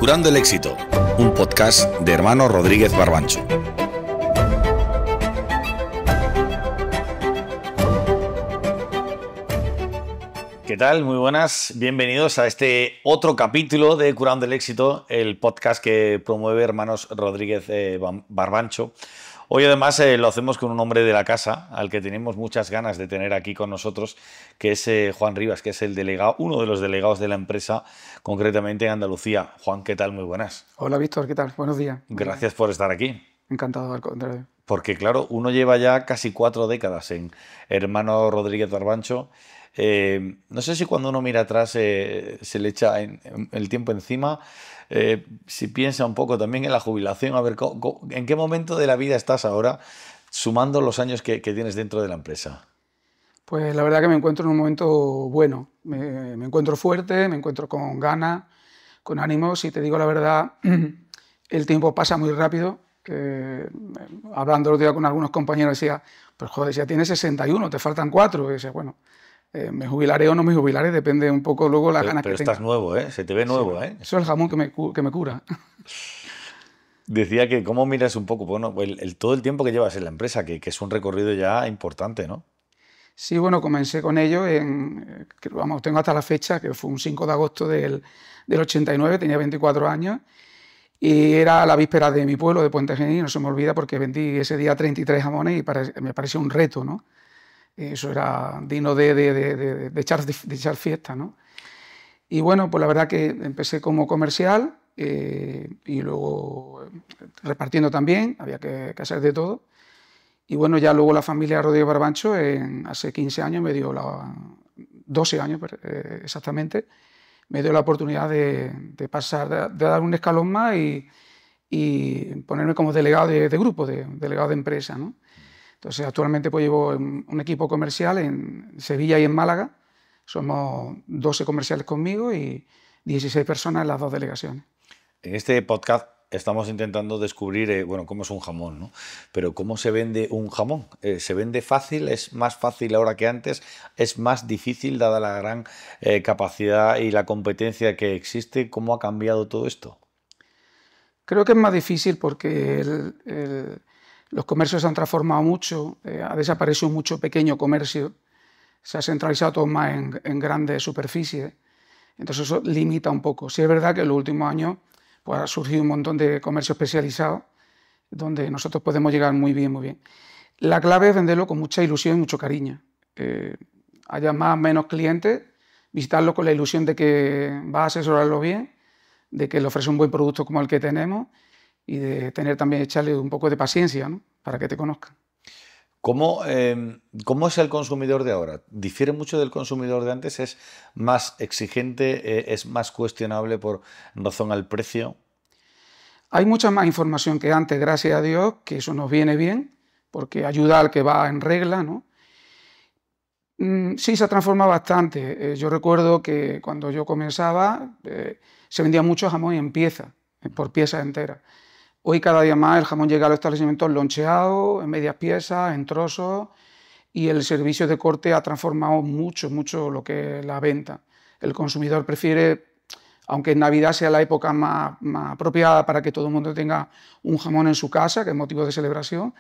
Curando el éxito, un podcast de Hermanos Rodríguez Barbancho. ¿Qué tal? Muy buenas. Bienvenidos a este otro capítulo de Curando el éxito, el podcast que promueve Hermanos Rodríguez Barbancho. Hoy además lo hacemos con un hombre de la casa al que tenemos muchas ganas de tener aquí con nosotros, que es Juan Rivas, que es el delegado, uno de los delegados de la empresa, concretamente en Andalucía. Juan, ¿qué tal? Muy buenas. Hola Víctor, ¿qué tal? Buenos días. Gracias por estar aquí. Encantado, al contrario. Porque claro, uno lleva ya casi 4 décadas en Hermanos Rodríguez Barbancho. No sé si cuando uno mira atrás se le echa el tiempo encima, si piensa un poco también en la jubilación, a ver en qué momento de la vida estás ahora, sumando los años que tienes dentro de la empresa. Pues la verdad que me encuentro en un momento bueno, me encuentro fuerte, me encuentro con ganas, con ánimos. Si te digo la verdad, el tiempo pasa muy rápido. Hablando el otro día con algunos compañeros decía, pues joder, ya tienes 61, te faltan 4. Y decía, bueno, me jubilaré o no me jubilaré, depende un poco luego las ganas que tenga. Pero estás nuevo, ¿eh? Se te ve nuevo, sí. Eso es el jamón que me cura. Decía que cómo miras un poco, bueno, todo el tiempo que llevas en la empresa, que es un recorrido ya importante, ¿no? Sí, bueno, comencé con ello tengo hasta la fecha, que fue un 5 de agosto del 89, tenía 24 años, y era la víspera de mi pueblo, de Puente Genil, no se me olvida porque vendí ese día 33 jamones y me parecía un reto, ¿no? Eso era digno de echar fiesta, ¿no? Y bueno, pues la verdad que empecé como comercial y luego repartiendo también, había que hacer de todo. Y bueno, ya luego la familia Rodríguez Barbancho, hace 15 años, 12 años exactamente, me dio la oportunidad de pasar, de dar un escalón más y ponerme como delegado de grupo, delegado de empresa, ¿no? Entonces actualmente pues llevo un equipo comercial en Sevilla y en Málaga. Somos 12 comerciales conmigo y 16 personas en las 2 delegaciones. En este podcast estamos intentando descubrir, bueno, cómo es un jamón, ¿no? Pero ¿cómo se vende un jamón? ¿Se vende fácil? ¿Es más fácil ahora que antes? ¿Es más difícil dada la gran capacidad y la competencia que existe? ¿Cómo ha cambiado todo esto? Creo que es más difícil porque los comercios se han transformado mucho, ha desaparecido mucho pequeño comercio, se ha centralizado todo más en grandes superficies, entonces eso limita un poco. Sí es verdad que en los últimos años pues ha surgido un montón de comercio especializado donde nosotros podemos llegar muy bien, muy bien. La clave es venderlo con mucha ilusión y mucho cariño. Haya más o menos clientes, visitarlo con la ilusión de que va a asesorarlo bien, de que le ofrece un buen producto como el que tenemos y de tener también, echarle un poco de paciencia, ¿no? Para que te conozcan. ¿Cómo es el consumidor de ahora? ¿Difiere mucho del consumidor de antes? ¿Es más exigente? ¿Es más cuestionable por razón al precio? Hay mucha más información que antes, gracias a Dios, que eso nos viene bien, porque ayuda al que va en regla, ¿no? Sí, se ha transformado bastante. Yo recuerdo que cuando yo comenzaba se vendía mucho jamón en piezas, por piezas enteras. Hoy cada día más el jamón llega a los establecimientos loncheado, en medias piezas, en trozos, y el servicio de corte ha transformado mucho, mucho lo que es la venta. El consumidor prefiere, aunque en Navidad sea la época más apropiada para que todo el mundo tenga un jamón en su casa, que es motivo de celebración,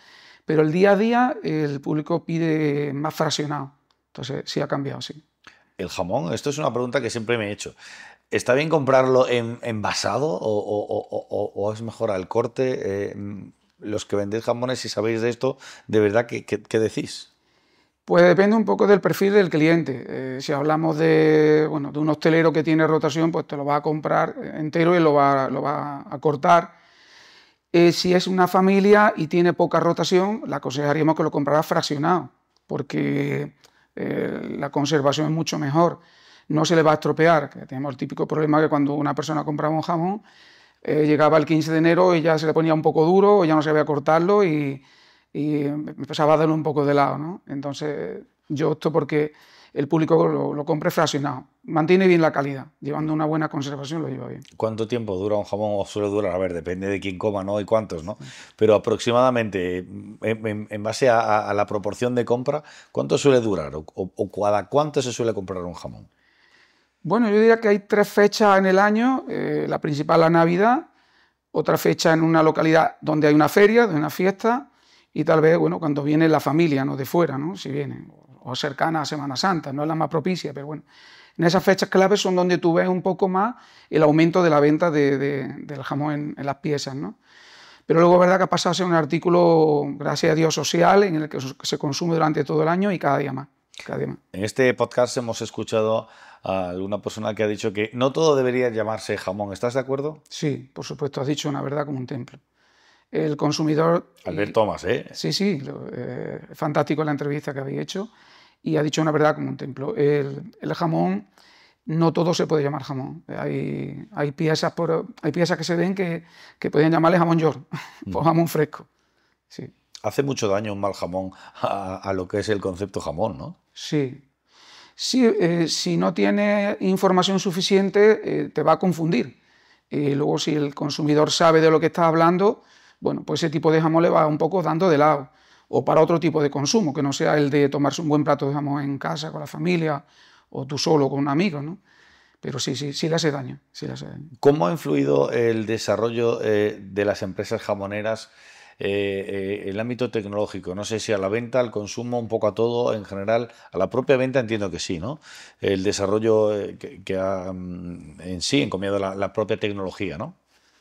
pero el día a día el público pide más fraccionado. Entonces sí ha cambiado, sí. El jamón, esto es una pregunta que siempre me he hecho. ¿Está bien comprarlo envasado o es mejor al corte? Los que vendéis jamones, si sabéis de esto, ¿de verdad qué decís? Pues depende un poco del perfil del cliente. Si hablamos de un hostelero que tiene rotación, pues te lo va a comprar entero y lo va a cortar. Si es una familia y tiene poca rotación, le aconsejaríamos que lo comprara fraccionado, porque la conservación es mucho mejor. No se le va a estropear, que tenemos el típico problema que cuando una persona compraba un jamón, llegaba el 15 de enero y ya se le ponía un poco duro, o ya no sabía cortarlo y empezaba a darle un poco de lado, ¿no? Entonces yo opto porque el público lo compre fraccionado. Mantiene bien la calidad, llevando una buena conservación lo lleva bien. ¿Cuánto tiempo dura un jamón o suele durar? A ver, depende de quién coma, ¿no? Y cuántos, ¿no? Pero aproximadamente, en base a la proporción de compra, ¿cuánto suele durar? ¿O cada cuánto se suele comprar un jamón? Bueno, yo diría que hay 3 fechas en el año. La principal, la Navidad, otra fecha en una localidad donde hay una feria, de una fiesta, y tal vez, bueno, cuando viene la familia, ¿no? De fuera, ¿no? Si vienen, o cercana a Semana Santa, no es la más propicia, pero bueno. En esas fechas claves son donde tú ves un poco más el aumento de la venta del jamón en las piezas, ¿no? Pero luego es verdad que ha pasado a ser un artículo, gracias a Dios, social, en el que se consume durante todo el año y cada día más. Cada día más. En este podcast hemos escuchado a alguna persona que ha dicho que no todo debería llamarse jamón. ¿Estás de acuerdo? Sí, por supuesto, has dicho una verdad como un templo. El consumidor... Albert Thomas, ¿eh? Sí, sí, fantástico la entrevista que habéis hecho y ha dicho una verdad como un templo. El jamón, no todo se puede llamar jamón. Hay piezas que se ven que podrían llamarle jamón york, o jamón fresco. Sí. Hace mucho daño un mal jamón a lo que es el concepto jamón, ¿no? Sí. Sí, si no tienes información suficiente, te va a confundir. Luego, si el consumidor sabe de lo que está hablando, bueno, pues ese tipo de jamón le va un poco dando de lado. O para otro tipo de consumo, que no sea el de tomarse un buen plato de jamón en casa con la familia, o tú solo con un amigo, ¿no? Pero sí, sí, sí le hace daño, sí le hace daño. ¿Cómo ha influido el desarrollo de las empresas jamoneras el ámbito tecnológico? No sé si a la venta, al consumo, un poco a todo, en general, a la propia venta entiendo que sí, ¿no? El desarrollo que ha en sí encomiado la propia tecnología, ¿no?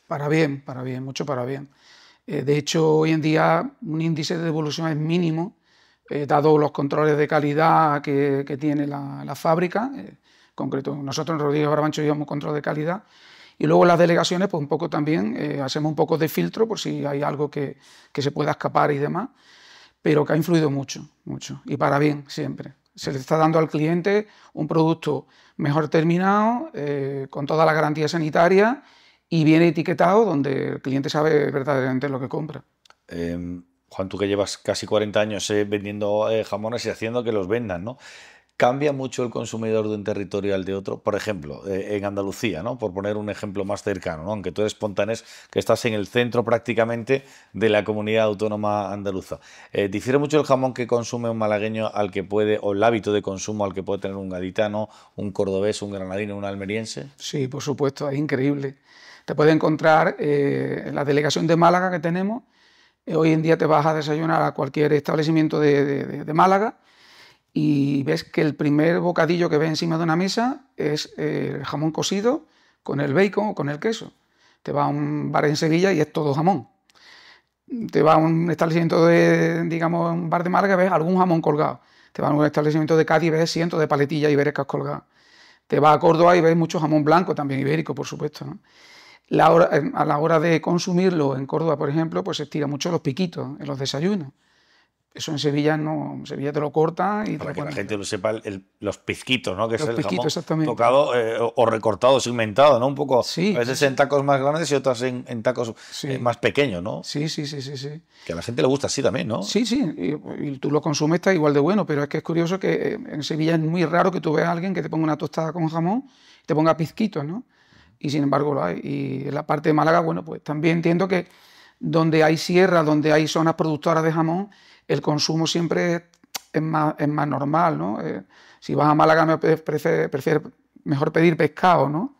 Para bien, mucho para bien. De hecho, hoy en día un índice de devolución es mínimo, dado los controles de calidad que tiene la fábrica. En concreto, nosotros en Rodríguez Barbancho llevamos control de calidad. Y luego las delegaciones, pues un poco también, hacemos un poco de filtro por si hay algo que se pueda escapar y demás, pero que ha influido mucho, mucho, y para bien siempre. Se le está dando al cliente un producto mejor terminado, con toda la garantía sanitaria y bien etiquetado, donde el cliente sabe verdaderamente lo que compra. Juan, tú que llevas casi 40 años vendiendo jamones y haciendo que los vendan, ¿no? ¿Cambia mucho el consumidor de un territorio al de otro? Por ejemplo, en Andalucía, ¿no? Por poner un ejemplo más cercano, ¿no? Aunque tú eres pontanés, que estás en el centro prácticamente de la comunidad autónoma andaluza. ¿Difiere mucho el jamón que consume un malagueño al que puede, o el hábito de consumo al que puede tener un gaditano, un cordobés, un granadino, un almeriense? Sí, por supuesto, es increíble. Te puedes encontrar en la delegación de Málaga que tenemos. Hoy en día te vas a desayunar a cualquier establecimiento de Málaga y ves que el primer bocadillo que ves encima de una mesa es el jamón cocido con el bacon o con el queso. Te vas a un bar en Sevilla y es todo jamón. Te vas a un establecimiento digamos, un bar de Málaga y ves algún jamón colgado. Te vas a un establecimiento de Cádiz y ves cientos de paletillas ibéricas colgadas. Te vas a Córdoba y ves mucho jamón blanco, también ibérico, por supuesto, ¿no? A la hora de consumirlo en Córdoba, por ejemplo, pues se estira mucho los piquitos en los desayunos. Eso en Sevilla no, en Sevilla te lo cortan y Para te que lo la ponen. gente lo sepa, los pizquitos, ¿no? Que es Los el piquitos, jamón exactamente. tocado o recortado, segmentado, ¿no? Un poco, a Sí, veces sí, en tacos más grandes y otras en tacos sí, más pequeños, ¿no? sí, sí, sí, sí, sí. Que a la gente le gusta así también, ¿no? Sí, sí, y tú lo consumes, está igual de bueno, pero es que es curioso que en Sevilla es muy raro que tú veas a alguien que te ponga una tostada con jamón y te ponga pizquitos, ¿no? Y sin embargo lo hay. Y en la parte de Málaga, bueno, pues también entiendo que donde hay sierra, donde hay zonas productoras de jamón, el consumo siempre es más normal, ¿no? Si vas a Málaga prefieres mejor pedir pescado, ¿no?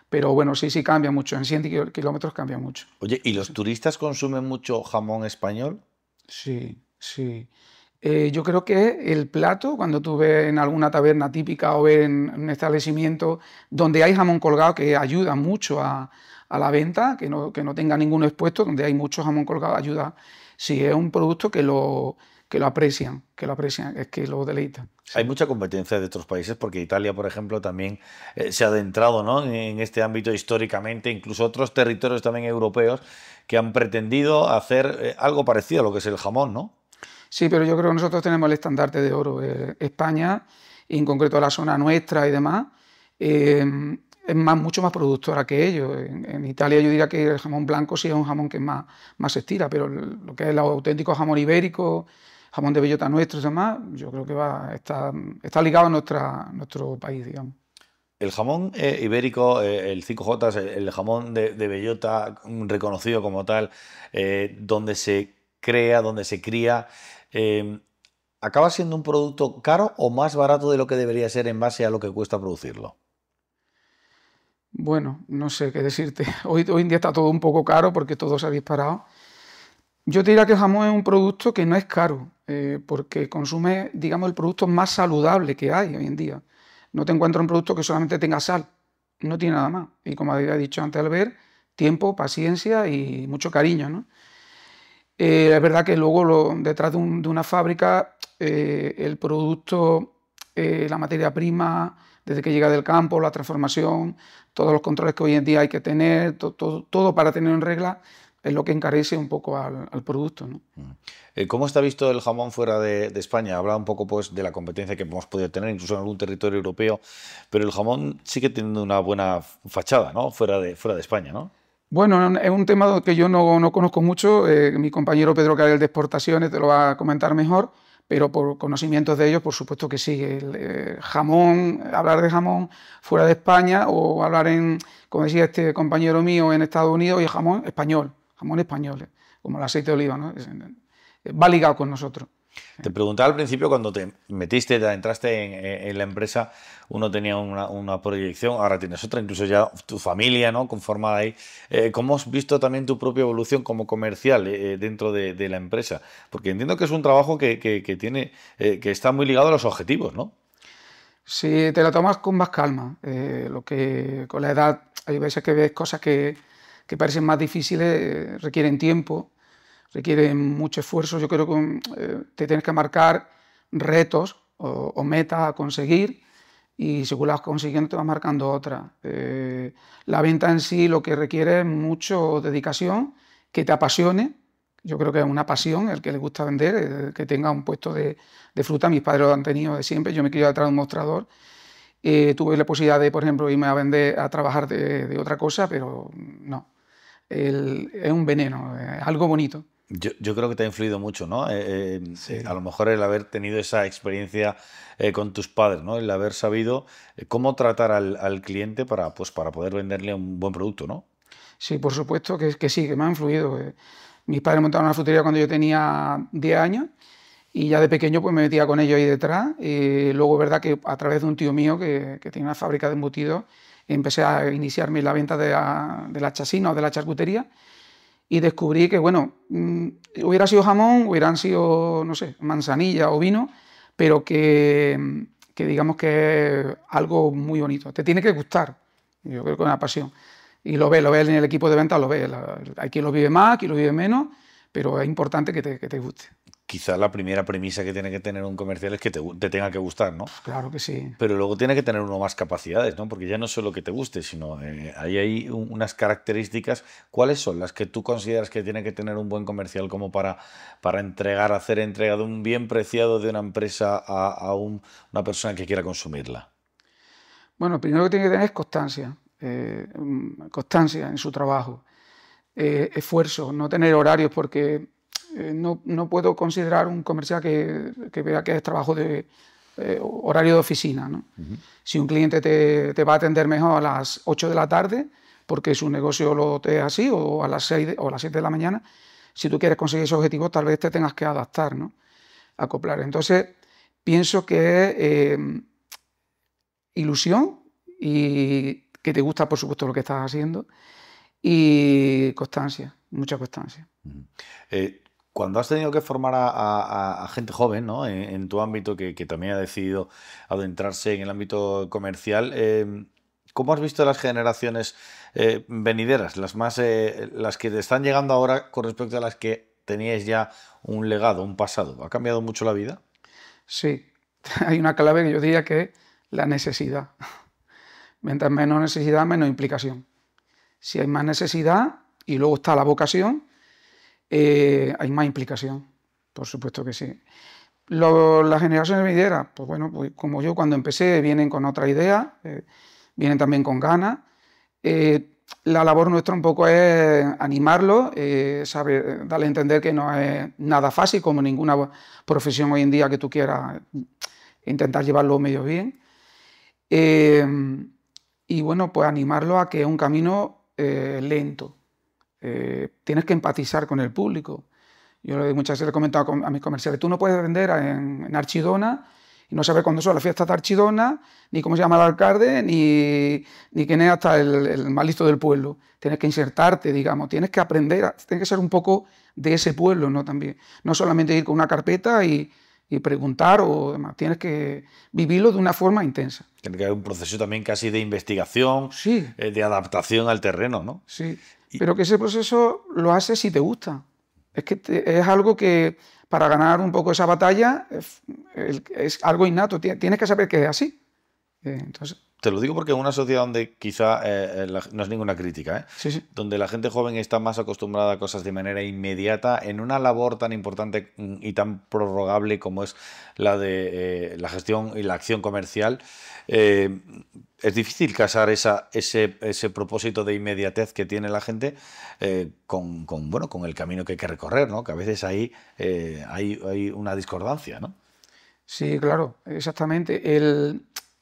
Pero bueno, sí, sí cambia mucho, en 100 kilómetros cambia mucho. Oye, ¿y los turistas consumen mucho jamón español? Sí, sí. Yo creo que el plato, cuando tú ves en alguna taberna típica o ves en un establecimiento donde hay jamón colgado, que ayuda mucho a la venta, que no tenga ninguno expuesto, donde hay mucho jamón colgado, ayuda. Sí, es un producto que lo aprecian, es que lo deleitan. Hay Sí. mucha competencia de otros países porque Italia, por ejemplo, también se ha adentrado, ¿no? En este ámbito históricamente, incluso otros territorios también europeos que han pretendido hacer algo parecido a lo que es el jamón, ¿no? Sí, pero yo creo que nosotros tenemos el estandarte de oro. España, y en concreto la zona nuestra y demás, es mucho más productora que ellos. En Italia yo diría que el jamón blanco sí es un jamón que más se estira, pero lo que es el auténtico jamón ibérico, jamón de bellota nuestro y demás, yo creo que está ligado a nuestro país, digamos. El jamón ibérico, el 5J, el jamón de bellota reconocido como tal, donde se crea, donde se cría, ¿acaba siendo un producto caro o más barato de lo que debería ser en base a lo que cuesta producirlo? Bueno, no sé qué decirte. Hoy en día está todo un poco caro porque todo se ha disparado. Yo te diría que el jamón es un producto que no es caro, porque consume, digamos, el producto más saludable que hay hoy en día. No te encuentras un producto que solamente tenga sal, no tiene nada más. Y como había dicho antes Albert, tiempo, paciencia y mucho cariño, ¿no? Es verdad que luego detrás de una fábrica, el producto, la materia prima, desde que llega del campo, la transformación, todos los controles que hoy en día hay que tener, todo para tener en regla, es lo que encarece un poco al producto, ¿no? ¿Cómo está visto el jamón fuera de España? Habla un poco pues, de la competencia que hemos podido tener, incluso en algún territorio europeo, pero el jamón sigue teniendo una buena fachada, ¿no? Fuera de España, ¿no? Bueno, es un tema que yo no conozco mucho, mi compañero Pedro Carel de Exportaciones te lo va a comentar mejor, pero por conocimientos de ellos, por supuesto que sí. El jamón, hablar de jamón fuera de España o hablar como decía este compañero mío, en Estados Unidos, y jamón español, como el aceite de oliva, ¿no? Va ligado con nosotros. Te preguntaba al principio, cuando te metiste, te entraste en la empresa, uno tenía una proyección, ahora tienes otra, incluso ya tu familia, ¿no? Conformada ahí. ¿Cómo has visto también tu propia evolución como comercial dentro de la empresa? Porque entiendo que es un trabajo que tiene, que está muy ligado a los objetivos, ¿no? Si te la tomas con más calma, lo que con la edad hay veces que ves cosas que parecen más difíciles, requieren tiempo, requieren mucho esfuerzo. Yo creo que te tienes que marcar retos o metas a conseguir y según las vas consiguiendo te vas marcando otras. La venta en sí lo que requiere es mucho dedicación, que te apasione. Yo creo que es una pasión el que le gusta vender, que tenga un puesto de fruta. Mis padres lo han tenido de siempre. Yo me crié detrás de un mostrador. Tuve la posibilidad de, por ejemplo, irme a vender, a trabajar de otra cosa, pero no. Es un veneno, es algo bonito. Yo creo que te ha influido mucho, ¿no? A Sí. lo mejor el haber tenido esa experiencia con tus padres, ¿no? El haber sabido cómo tratar al cliente pues, para poder venderle un buen producto, ¿no? Sí, por supuesto que sí, que me ha influido. Mis padres montaron una frutería cuando yo tenía 10 años y ya de pequeño pues me metía con ellos ahí detrás. Y luego es verdad que a través de un tío mío que tiene una fábrica de embutidos empecé a iniciarme en la venta de la chasina o de la charcutería y descubrí que, bueno, hubiera sido jamón, hubieran sido, no sé, manzanilla o vino, pero que digamos que es algo muy bonito. Te tiene que gustar, yo creo que es una pasión. Y lo ves en el equipo de venta, lo ves. Hay quien lo vive más, quien lo vive menos, pero es importante que te guste. Quizá la primera premisa que tiene que tener un comercial es que te tenga que gustar, ¿no? Claro que sí. Pero luego tiene que tener uno más capacidades, ¿no? Porque ya no es solo que te guste, sino ahí hay unas características. ¿Cuáles son las que tú consideras que tiene que tener un buen comercial como para hacer entrega de un bien preciado de una empresa una persona que quiera consumirla? Bueno, primero que tiene que tener es constancia, constancia en su trabajo, esfuerzo, no tener horarios porque no puedo considerar un comercial que vea que es trabajo de horario de oficina, ¿no? Si un cliente te va a atender mejor a las 8 de la tarde, porque su negocio lo te es así, o a las 6 o a las 7 de la mañana, si tú quieres conseguir ese objetivo, tal vez te tengas que adaptar, ¿no? Acoplar. Entonces, pienso que ilusión y que te gusta, por supuesto, lo que estás haciendo y constancia, mucha constancia. Eh, Cuando has tenido que formar a gente joven, ¿no? En tu ámbito que también ha decidido adentrarse en el ámbito comercial, ¿cómo has visto las generaciones venideras, las que te están llegando ahora con respecto a las que teníais ya un legado, un pasado? ¿Ha cambiado mucho la vida? Sí, hay una clave que yo diría que es la necesidad. Mientras menos necesidad, menos implicación. Si hay más necesidad y luego está la vocación, hay más implicación. Por supuesto que sí. Las generaciones venideras, pues bueno, pues como yo cuando empecé, vienen con otra idea, vienen también con ganas. La labor nuestra un poco es animarlos, darle a entender que no es nada fácil, como ninguna profesión hoy en día que tú quieras intentar llevarlo medio bien. Eh, y bueno, pues animarlo a que es un camino lento. Tienes que empatizar con el público. Yo muchas veces le he comentado a mis comerciales, tú no puedes vender en Archidona Y no sabes cuándo son las fiestas de Archidona, ni cómo se llama el alcalde, ni quién es hasta el más listo del pueblo. Tienes que insertarte, digamos, tienes que aprender, tienes que ser un poco de ese pueblo, ¿no? También. No solamente ir con una carpeta y preguntar o demás, tienes que vivirlo de una forma intensa. Tiene que haber un proceso también casi de investigación, Sí. De adaptación al terreno, ¿no? Sí, pero que ese proceso lo haces si te gusta. Es que es algo que para ganar un poco esa batalla es algo innato, tienes que saber que es así. Entonces, Te lo digo porque en una sociedad donde quizá no es ninguna crítica, sí, sí. donde la gente joven está más acostumbrada a cosas de manera inmediata, en una labor tan importante y tan prorrogable como es la de la gestión y la acción comercial, es difícil casar ese propósito de inmediatez que tiene la gente bueno, con el camino que hay que recorrer, ¿no? Que a veces ahí hay una discordancia, ¿no? Sí, claro, exactamente.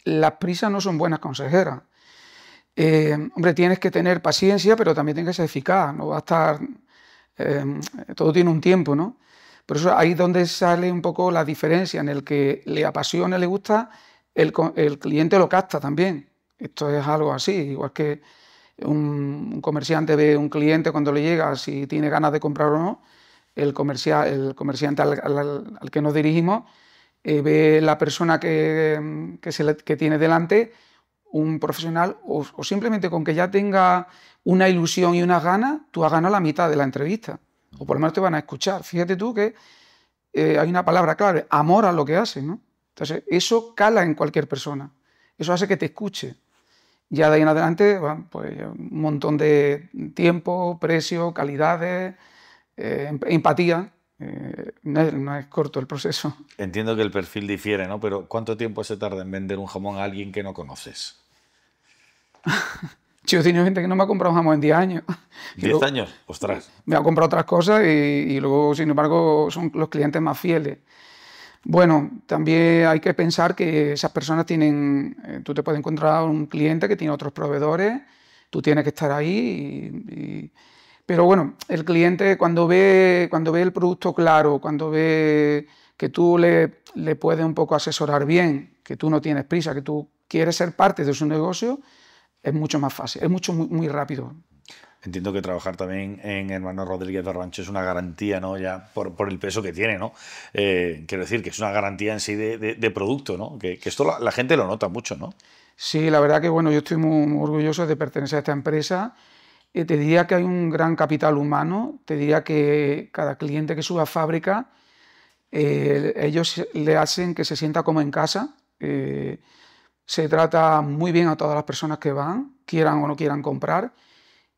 Las prisas no son buenas consejeras. Hombre, tienes que tener paciencia, pero también tienes que ser eficaz. No va a estar. Todo tiene un tiempo, ¿no? Por eso ahí es donde sale un poco la diferencia en el que le apasiona, le gusta, el cliente lo capta también. Esto es algo así, igual que un comerciante ve un cliente cuando le llega, si tiene ganas de comprar o no, el comerciante al que nos dirigimos ve la persona que tiene delante, un profesional, o simplemente con que ya tenga una ilusión y unas ganas, tú has ganado la mitad de la entrevista, o por lo menos te van a escuchar. Fíjate tú que hay una palabra clave, amor a lo que haces, ¿no? Entonces, eso cala en cualquier persona, eso hace que te escuche. Ya de ahí en adelante, bueno, pues un montón de tiempo, precio, calidades, empatía. No es corto el proceso. Entiendo que el perfil difiere, ¿no? Pero ¿cuánto tiempo se tarda en vender un jamón a alguien que no conoces? Yo he tenido gente que no me ha comprado un jamón en 10 años. ¿10 años? ¡Ostras! Me ha comprado otras cosas y luego, sin embargo, son los clientes más fieles. Bueno, también hay que pensar que esas personas tienen... tú te puedes encontrar un cliente que tiene otros proveedores, tú tienes que estar ahí pero bueno, el cliente cuando ve el producto claro, cuando ve que tú le puedes un poco asesorar bien, que tú no tienes prisa, que tú quieres ser parte de su negocio, es mucho más fácil, es muy, muy rápido. Entiendo que trabajar también en Hermanos Rodríguez Barbancho es una garantía, ¿no? Ya por el peso que tiene, ¿no? Quiero decir que es una garantía en sí de producto, ¿no? Que esto la gente lo nota mucho, ¿no? Sí, la verdad que bueno, yo estoy muy orgulloso de pertenecer a esta empresa. Te diría que hay un gran capital humano, te diría que cada cliente que sube a fábrica, ellos le hacen que se sienta como en casa, se trata muy bien a todas las personas que van, quieran o no quieran comprar,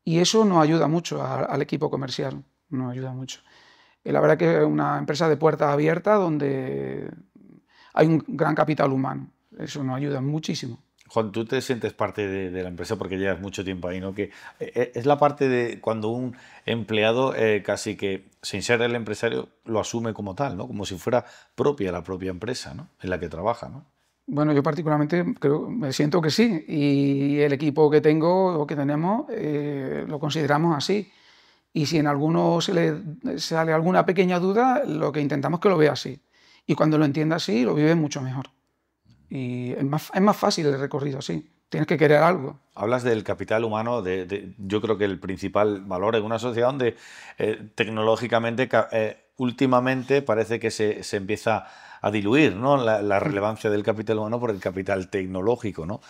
y eso nos ayuda mucho al equipo comercial, nos ayuda mucho. La verdad que es una empresa de puertas abiertas donde hay un gran capital humano, eso nos ayuda muchísimo. Juan, tú te sientes parte de la empresa porque llevas mucho tiempo ahí, ¿no? Que es la parte de cuando un empleado casi que, sin ser el empresario, lo asume como tal, ¿no? Como si fuera la propia empresa, ¿no? En la que trabaja, ¿no? Bueno, yo particularmente me siento que sí, y el equipo que tengo o que tenemos lo consideramos así. Y si en alguno se le sale alguna pequeña duda, lo que intentamos es que lo vea así. Y cuando lo entienda así, lo vive mucho mejor. Y es más fácil el recorrido así. Tienes que querer algo. Hablas del capital humano, yo creo que el principal valor en una sociedad donde tecnológicamente últimamente parece que se empieza a diluir, ¿no? La relevancia del capital humano por el capital tecnológico, ¿no?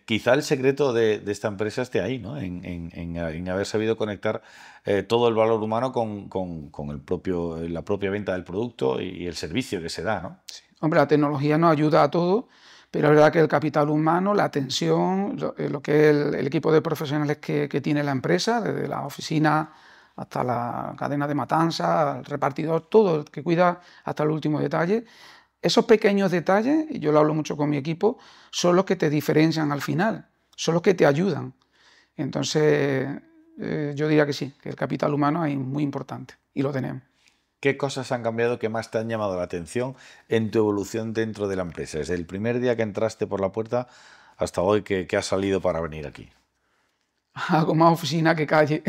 Quizá el secreto de esta empresa esté ahí, ¿no? En haber sabido conectar todo el valor humano con la propia venta del producto y el servicio que se da, ¿no? Sí. Hombre, la tecnología nos ayuda a todo, pero es verdad que el capital humano, la atención, lo que es el equipo de profesionales que tiene la empresa, desde la oficina hasta la cadena de matanza, el repartidor, todo el que cuida hasta el último detalle, esos pequeños detalles, y yo lo hablo mucho con mi equipo, son los que te diferencian al final, son los que te ayudan. Entonces, yo diría que sí, que el capital humano es muy importante y lo tenemos. ¿Qué cosas han cambiado que más te han llamado la atención en tu evolución dentro de la empresa? Desde el primer día que entraste por la puerta hasta hoy que has salido para venir aquí. Hago más oficina que calle.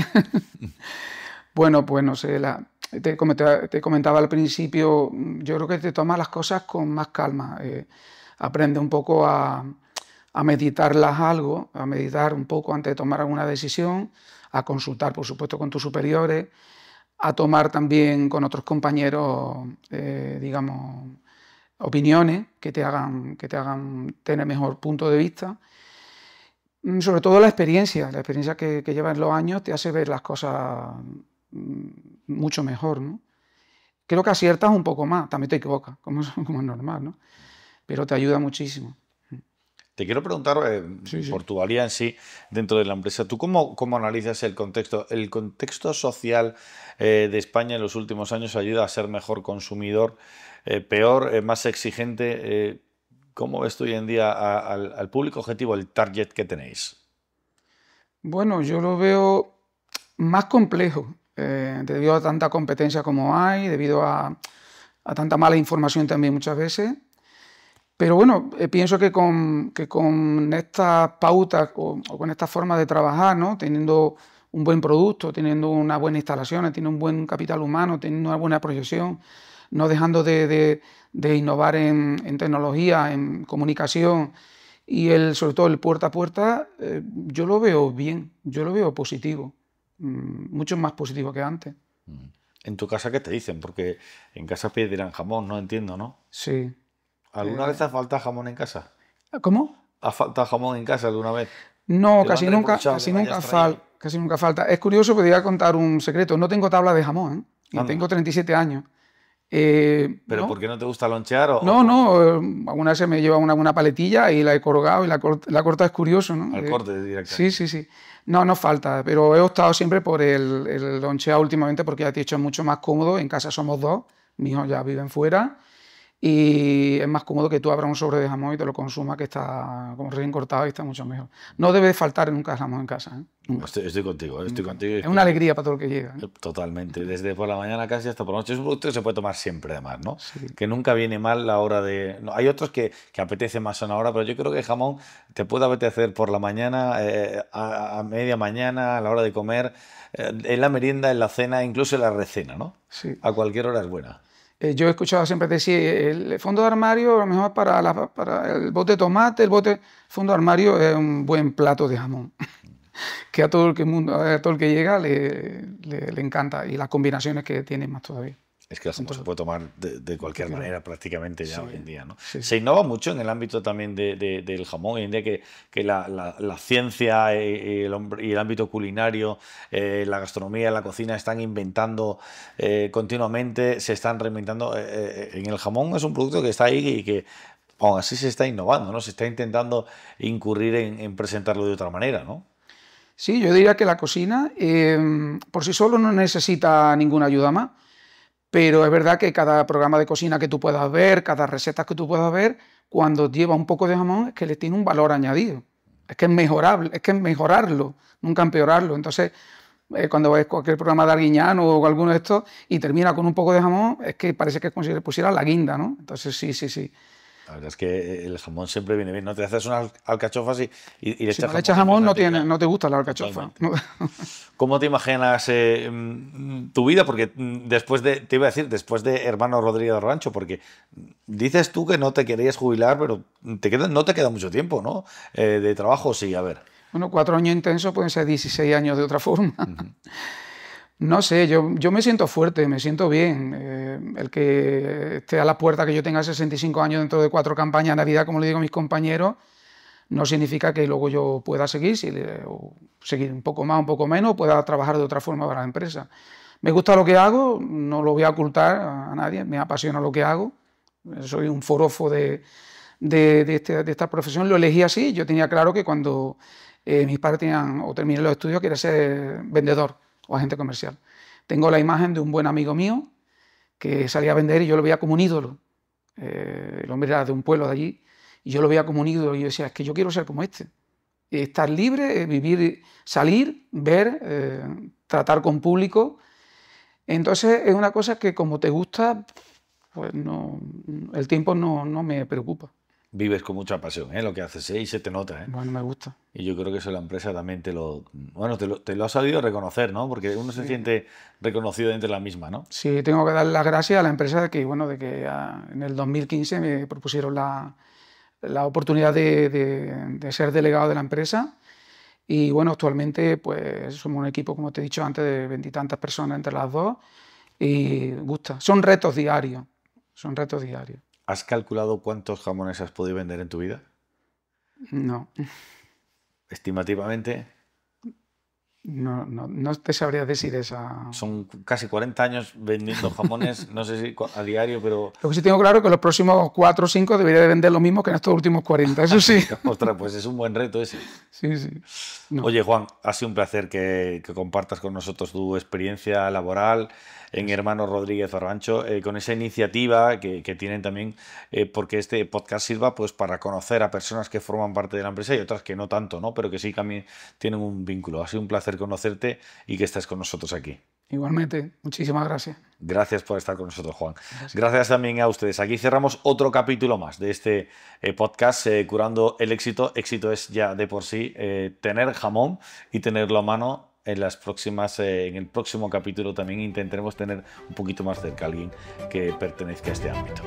Bueno, pues no sé, te comentaba al principio, yo creo que te tomas las cosas con más calma. Aprende un poco a meditarlas algo, a meditar un poco antes de tomar alguna decisión, a consultar, por supuesto, con tus superiores, a tomar también con otros compañeros, digamos, opiniones que te hagan tener mejor punto de vista. Sobre todo la experiencia que llevas en los años te hace ver las cosas mucho mejor, ¿no? Creo que aciertas un poco más, también te equivocas, como es normal, ¿no? Pero te ayuda muchísimo. Te quiero preguntar Sí, sí. por tu valía en sí dentro de la empresa. ¿Tú cómo analizas el contexto? ¿El contexto social de España en los últimos años ayuda a ser mejor consumidor, peor, más exigente? ¿Cómo ves tú hoy en día al público objetivo, el target que tenéis? Bueno, yo lo veo más complejo, debido a tanta competencia como hay, debido a tanta mala información también muchas veces. Pero bueno, pienso que con estas pautas o con esta forma de trabajar, ¿no? Teniendo un buen producto, teniendo una buena instalación, teniendo un buen capital humano, teniendo una buena proyección, no dejando de innovar en tecnología, en comunicación y sobre todo el puerta a puerta, yo lo veo bien, yo lo veo positivo, mucho más positivo que antes. Mm. ¿En tu casa qué te dicen? Porque en casa pedirán jamón, no entiendo, ¿no? Sí. ¿Alguna vez ha faltado jamón en casa? ¿Cómo? ¿Ha faltado jamón en casa alguna vez? No, Te lo han reprochado que no hayas traído. casi nunca falta. Es curioso, pero te voy a contar un secreto. No tengo tabla de jamón, ¿eh? Y Anda. tengo 37 años. ¿Pero por No, qué no te gusta lonchear o no, por no. Alguna vez se me lleva una paletilla y la he colgado y la corta es curioso, ¿no? al corte Sí, directamente? sí, sí. No, no falta, pero he optado siempre por el loncheado últimamente porque ya te he dicho es mucho más cómodo. En casa somos dos, mis hijos ya viven fuera. Y es más cómodo que tú abras un sobre de jamón y te lo consumas, que está como recién cortado y está mucho mejor. No debe faltar nunca jamón en casa, ¿eh? Nunca, Estoy contigo, estoy nunca. contigo. Es una alegría para todo el que llega, ¿eh? Totalmente, desde por la mañana casi hasta por la noche. Es un producto que se puede tomar siempre, además, ¿no? Sí. Que nunca viene mal la hora de... no, hay otros que apetece más a una hora, pero yo creo que el jamón te puede apetecer por la mañana, a media mañana, a la hora de comer, en la merienda, en la cena, incluso en la recena, ¿no? Sí. A cualquier hora es buena. Yo he escuchado siempre decir, el fondo de armario, a lo mejor para el bote de tomate, el fondo de armario es un buen plato de jamón, que a todo el que llega le encanta, y las combinaciones que tiene más todavía. Es que el jamón se puede tomar de cualquier Efectivamente. manera prácticamente ya Sí, hoy en día, ¿no? sí, Se sí. innova mucho en el ámbito también del jamón, hoy en día que la ciencia y el ámbito culinario, la gastronomía, la cocina están inventando continuamente, se están reinventando. En el jamón es un producto que está ahí y que aún así se está innovando, ¿no? Se está intentando incurrir en presentarlo de otra manera, ¿no? Sí, yo diría que la cocina por sí solo no necesita ninguna ayuda más, pero es verdad que cada programa de cocina que tú puedas ver, cada receta que tú puedas ver, cuando lleva un poco de jamón es que le tiene un valor añadido. Es que es mejorable, es que es mejorarlo, nunca empeorarlo. Entonces, cuando ves cualquier programa de Arguiñano o alguno de estos y termina con un poco de jamón, es que parece que es como si le pusiera la guinda, ¿no? Entonces, sí, sí, sí. La verdad es que el jamón siempre viene bien, ¿no? Te haces unas alcachofas y le Si echas no le echas jamón y jamón, empiezan a tirar. no te gusta la alcachofa. Totalmente. ¿Cómo te imaginas tu vida? Porque te iba a decir, después de Hermano Rodríguez del Rancho, porque dices tú que no te querías jubilar, pero no te queda mucho tiempo, ¿no? De trabajo, sí, a ver. Bueno, 4 años intensos pueden ser 16 años de otra forma. No sé, yo me siento fuerte, me siento bien. El que esté a la puerta que yo tenga 65 años dentro de 4 campañas de Navidad, como le digo a mis compañeros, no significa que luego yo pueda seguir, o seguir un poco más, un poco menos, pueda trabajar de otra forma para la empresa. Me gusta lo que hago, no lo voy a ocultar a nadie, me apasiona lo que hago. Soy un forofo de esta profesión, lo elegí así. Yo tenía claro que cuando mis padres terminé los estudios, quería ser vendedor o agente comercial. Tengo la imagen de un buen amigo mío que salía a vender y yo lo veía como un ídolo. El hombre era de un pueblo de allí y yo lo veía como un ídolo y yo decía, es que yo quiero ser como este. Estar libre, vivir, salir, ver, tratar con público. Entonces es una cosa que como te gusta, pues no, el tiempo no me preocupa. Vives con mucha pasión, lo que haces, y se te nota. Bueno, me gusta. Y yo creo que eso la empresa también te lo ha sabido reconocer, ¿no? Porque uno se siente reconocido dentro de la misma, ¿no? Sí, tengo que dar las gracias a la empresa de que en el 2015 me propusieron la oportunidad de ser delegado de la empresa. Y bueno, actualmente pues somos un equipo, como te he dicho antes, de 20 y tantas personas entre las dos, y gusta. Son retos diarios, son retos diarios. ¿Has calculado cuántos jamones has podido vender en tu vida? No, Estimativamente, no te sabría decir esa. son casi 40 años vendiendo jamones, no sé si a diario, pero... Lo que sí tengo claro es que los próximos 4 o 5 debería de vender lo mismo que en estos últimos 40, eso sí. Ostras, pues es un buen reto ese. Sí, sí. No. Oye, Juan, ha sido un placer que compartas con nosotros tu experiencia laboral en Hermanos Rodríguez Barbancho, con esa iniciativa que tienen también, porque este podcast sirva pues para conocer a personas que forman parte de la empresa y otras que no tanto, ¿no? Pero que sí también tienen un vínculo. Ha sido un placer conocerte y que estés con nosotros aquí. Igualmente, muchísimas gracias. Gracias por estar con nosotros, Juan. Gracias también a ustedes. Aquí cerramos otro capítulo más de este podcast, Curando el Éxito. Éxito es ya de por sí tener jamón y tenerlo a mano. En el próximo capítulo también intentaremos tener un poquito más cerca a alguien que pertenezca a este ámbito.